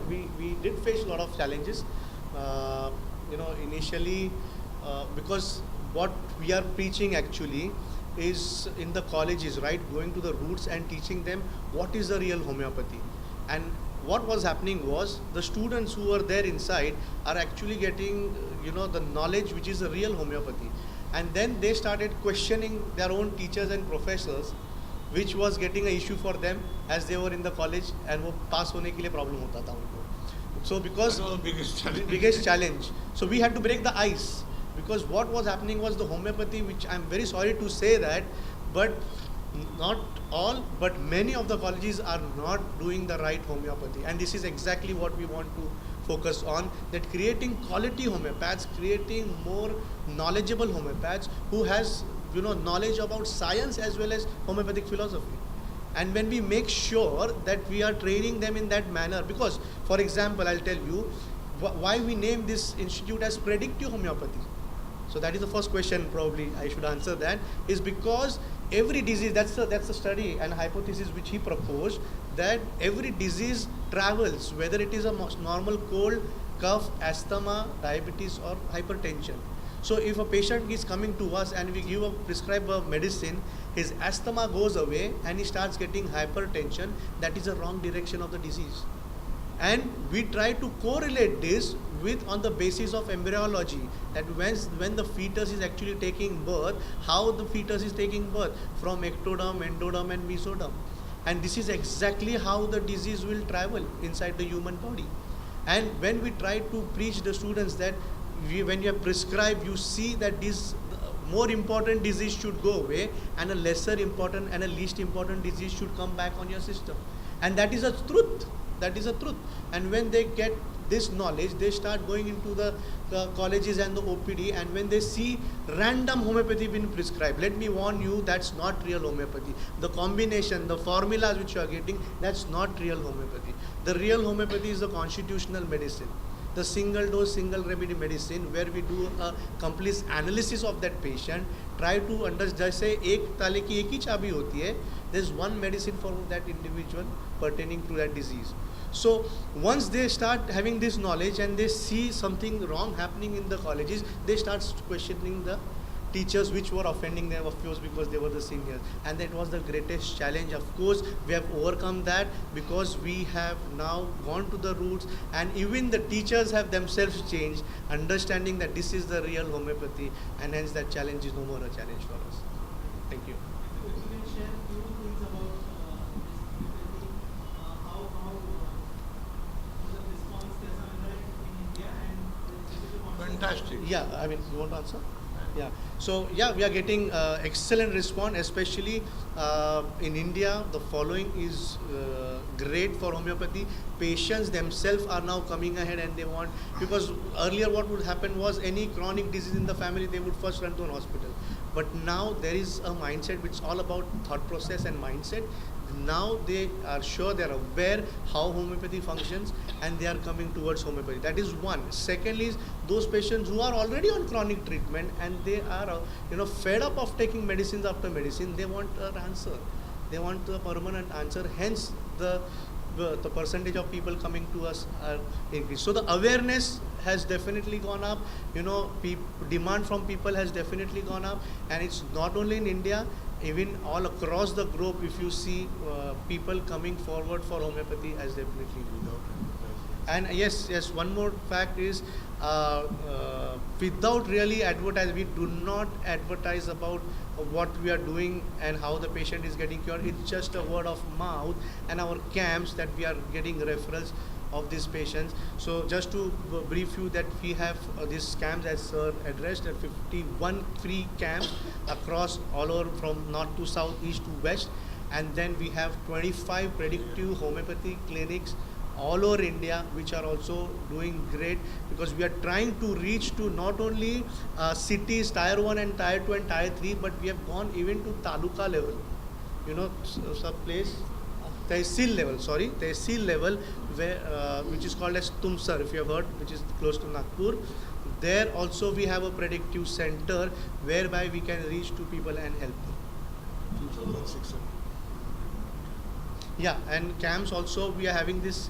we did face a lot of challenges. Initially, because what we are preaching actually is in the colleges, right? Going to the roots and teaching them what is the real homeopathy. And what was happening was the students who were there inside are actually getting, the knowledge which is the real homeopathy. And then they started questioning their own teachers and professors, which was getting an issue for them as they were in the college, and वो pass होने के लिए problem होता था उनको. So because That was the biggest challenge. So we had to break the ice, because what was happening was the homeopathy, which I'm very sorry to say that, but not all, but many of the colleges are not doing the right homeopathy. And this is exactly what we want to focus on, that creating quality homeopaths, creating more knowledgeable homeopaths who has knowledge about science as well as homeopathic philosophy. And when we make sure that we are training them in that manner, because for example, I'll tell you why we name this institute as predictive homeopathy. So that is the first question, probably I should answer that, is because every disease, that's the study and hypothesis which he proposed, that every disease travels, whether it is a normal cold, cough, asthma, diabetes or hypertension. So if a patient is coming to us and we prescribe a medicine, his asthma goes away and he starts getting hypertension, that is a wrong direction of the disease. And we try to correlate this with on the basis of embryology, that when the fetus is actually taking birth, how the fetus is taking birth from ectoderm, endoderm and mesoderm. And this is exactly how the disease will travel inside the human body. And when we try to preach the students that when you are prescribed, you see that this more important disease should go away and a lesser important and a least important disease should come back on your system. And that is a truth. That is a truth. And when they get this knowledge, they start going into the colleges and the OPD, and when they see random homeopathy being prescribed, let me warn you, that's not real homeopathy. The combination, the formulas which you are getting, that's not real homeopathy. The real homeopathy is the constitutional medicine, the single dose, single remedy medicine, where we do a complete analysis of that patient, try to understand, जैसे एक ताले की एक ही चाबी होती है, there's one medicine for that individual pertaining to that disease. So once they start having this knowledge and they see something wrong happening in the colleges, they start questioning the teachers which were offending them, of course, because they were the seniors. And that was the greatest challenge. Of course, we have overcome that because we have now gone to the roots, and even the teachers have themselves changed, understanding that this is the real homeopathy, and hence that challenge is no more a challenge for us. Thank you. If you can share a few things about this homeopathy, how the response has arrived in India and Fantastic. Yeah, I mean, you want to answer? Yeah. So yeah, we are getting excellent response, especially in India. The following is great for homeopathy. Patients themselves are now coming ahead and they want, because earlier what would happen was any chronic disease in the family, they would first run to an hospital. But now there is a mindset which is all about thought process and mindset. Now they are sure, they are aware how homeopathy functions, and they are coming towards homeopathy. That is one. Second is those patients who are already on chronic treatment and they are fed up of taking medicines after medicine. They want an answer. They want a permanent answer. Hence the percentage of people coming to us are increased. So the awareness has definitely gone up. Demand from people has definitely gone up, and it's not only in India. Even all across the globe, if you see people coming forward for homeopathy, has definitely been out. And yes, one more fact is, without really advertise, we do not advertise about what we are doing and how the patient is getting cured. It's just a word of mouth and our camps that we are getting referrals of these patients. So just to brief you that we have these camps as addressed at 51 free camps across all over from north to south, east to west, and then we have 25 predictive homeopathy clinics all over India, which are also doing great, because we are trying to reach to not only cities, tier 1 and tier 2 and tier 3, but we have gone even to taluka level, some place, tehsil level, where which is called as Tumsar, if you have heard, which is close to Nagpur. There also we have a predictive center whereby we can reach to people and help them. Yeah, and camps also, we are having this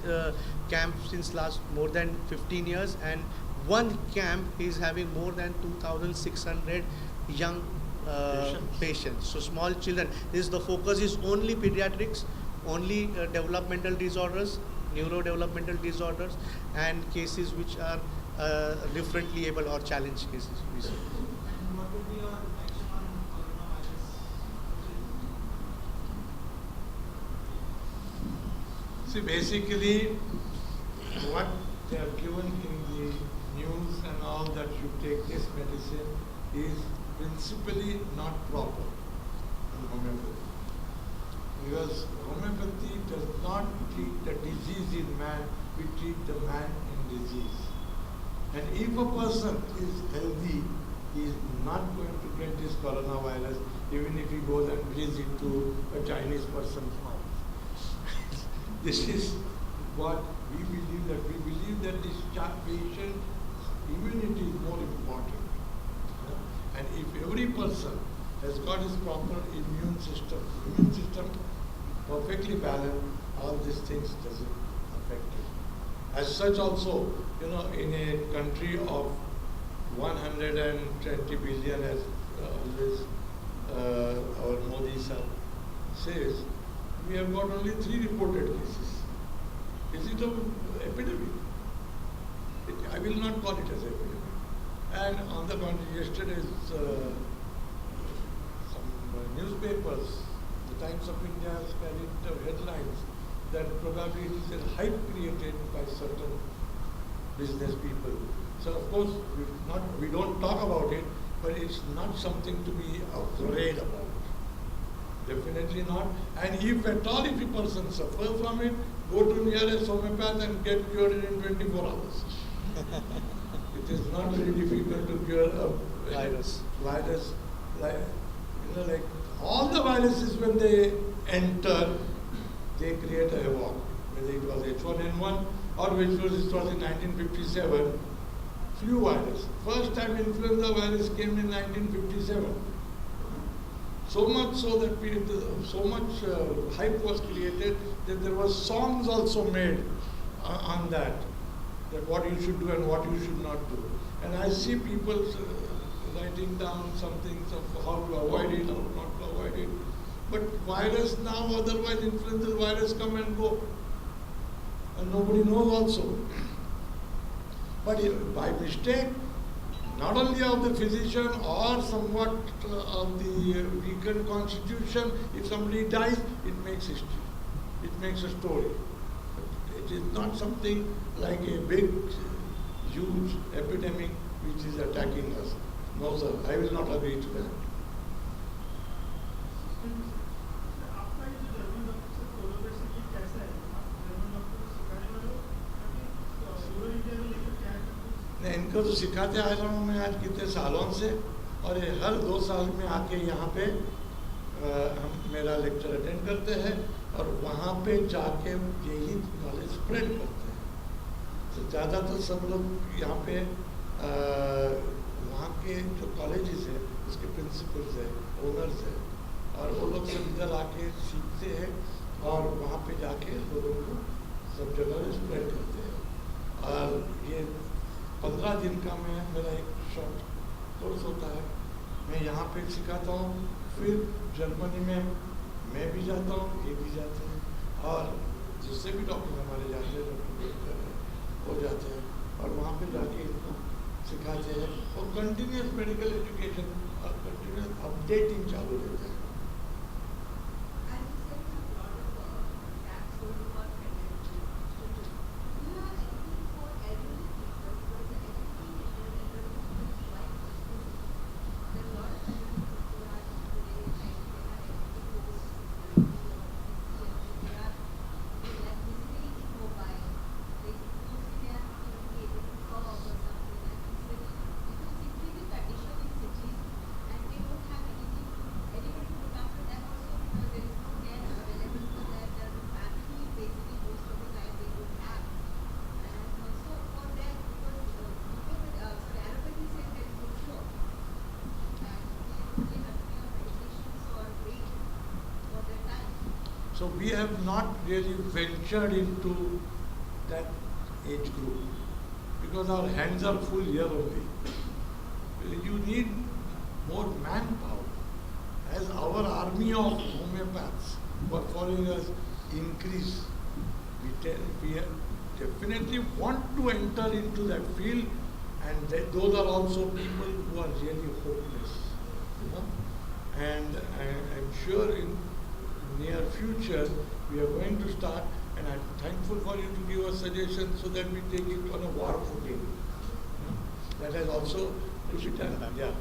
camp since last more than 15 years, and one camp is having more than 2,600 young Patients. patients. So small children. This the focus is only pediatrics, only developmental disorders, neurodevelopmental disorders, and cases which are differently able or challenge cases. We say. And what would be your action on coronavirus? See, basically, what they have given in the news and all that you take this medicine is principally not proper in homeopathy. Because homeopathy does not treat the disease in man, we treat the man in disease. And if a person is healthy, he is not going to get this coronavirus, even if he goes and breathes into a Chinese person's mouth. This is what we believe, that we believe that this patient immunity is more important. And if every person has got his proper immune system perfectly balanced, all these things doesn't affect it. As such also, in a country of 120 billion, as always our Modi sir says, we have got only 3 reported cases. Is it an epidemic? I will not call it as epidemic. And on the contrary, yesterday's some newspapers, the Times of India has carried the headlines that probably it is a hype created by certain business people. So of course, we don't talk about it, but it's not something to be afraid about. Definitely not. And if at all, if a person suffers from it, go to nearest homeopath and get cured in 24 hours. It is not very difficult to cure a Virus. Like all the viruses, when they enter, they create a havoc. Whether it was H1N1 or which was it was in 1957, flu virus. First time influenza virus came in 1957. So much so that so much hype was created that there was songs also made on that what you should do and what you should not do. And I see people writing down some things of how to avoid it, how not to avoid it. But virus now, otherwise influenza virus come and go. And nobody knows also. But by mistake, not only of the physician or somewhat of the weakened constitution, if somebody dies, it makes history. It makes a story. It is not something like a big, huge epidemic which is attacking us. No, sir, I will not agree to that. आपका ये जो German doctor से collaboration ये कैसा है? आप German doctor को सिखाने वाले हो या फिर रूरल इंडिया में लेकर क्या है? नहीं, इनको तो सिखाते आ रहा हूँ मैं आज कितने सालों से, और ये हर 2 साल में आके यहाँ पे हम मेरा लेक्चर अटेंड करते हैं और वहाँ पे जाके यही नॉलेज स्प्रेड करते हैं। तो ज़्यादातर सब लोग यहाँ पे वहाँ के जो कॉलेजेस हैं उसके प्रिंसिपल्स हैं, ओनर्स हैं, और वो लोग सब इधर आके सीखते हैं और वहाँ पे जाके लोगों को सब जगह स्प्रेड करते हैं। और ये 15 दिन का मेरा एक शॉर्ट कोर्स होता है, मैं यहाँ पे सिखाता हूँ, फिर जर्मनी में मैं भी जाता हूँ, ये भी जाते हैं, और जिससे भी डॉक्टर हमारे जाते हैं, डॉक्टर हो जाते हैं, और वहाँ पे जाके इनको सिखाते हैं, और कंटिन्यूस मेडिकल एजुकेशन और कंटिन्यूस अपडेटिंग चालू रहता है। So we have not really ventured into that age group because our hands are full here only. You need more manpower. As our army of homeopaths who are following us increase, we definitely want to enter into that field, and those are also people who are really hopeless. You know? And I'm sure in near future we are going to start, and I'm thankful for you to give us suggestions so that we take it on a war footing. You know? That has also to be done. Yeah.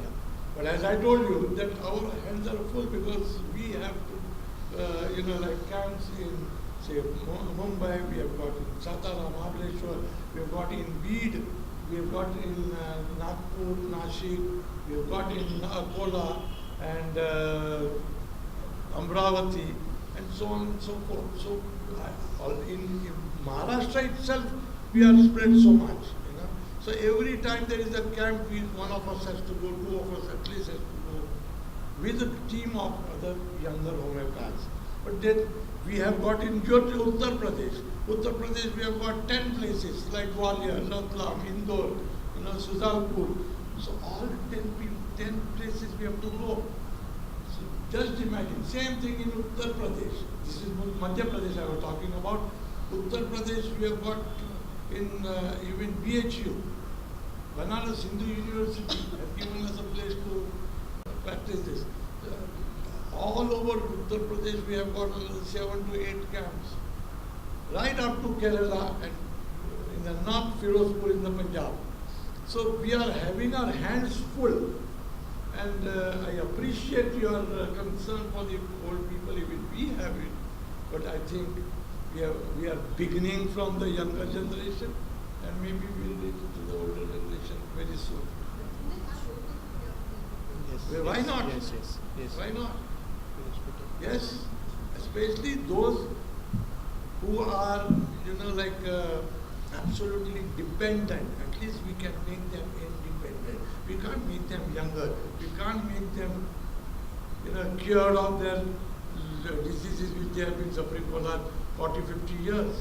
But as I told you, that our hands are full because we have to, like camps in, say, Mumbai, we have got in Satara, Mahabaleshwar, we have got in Bid, we have got in Nagpur, Nashik, we have got in Akola and Amravati, and so on and so forth. So in Maharashtra itself, we are spread so much. So every time there is a camp, one of us has to go, two of us at least has to go, with a team of other younger homeopaths. But then we have got in Uttar Pradesh. Uttar Pradesh we have got 10 places like Gwalior, Ratlam, Indore, Suzalpur. So all 10 places we have to go. So just imagine, same thing in Uttar Pradesh. This is Madhya Pradesh I was talking about. Uttar Pradesh we have got in even BHU. Banaras Hindu University has given us a place to practice this. All over Uttar Pradesh we have got 7 to 8 camps. Right up to Kerala and in the north Firozpur in the Punjab. So we are having our hands full. And I appreciate your concern for the old people, even we have it. But I think we are beginning from the younger generation, and maybe we'll reach to the older generation very soon. Yes. Well, why not? Yes. Why not? Yes, especially those who are, absolutely dependent. At least we can make them independent. We can't make them younger. We can't make them, cured of their diseases which they have been suffering for last 40, 50 years.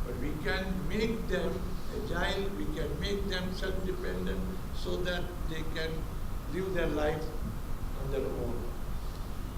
But we can make them agile, we can make them self-dependent so that they can live their life on their own.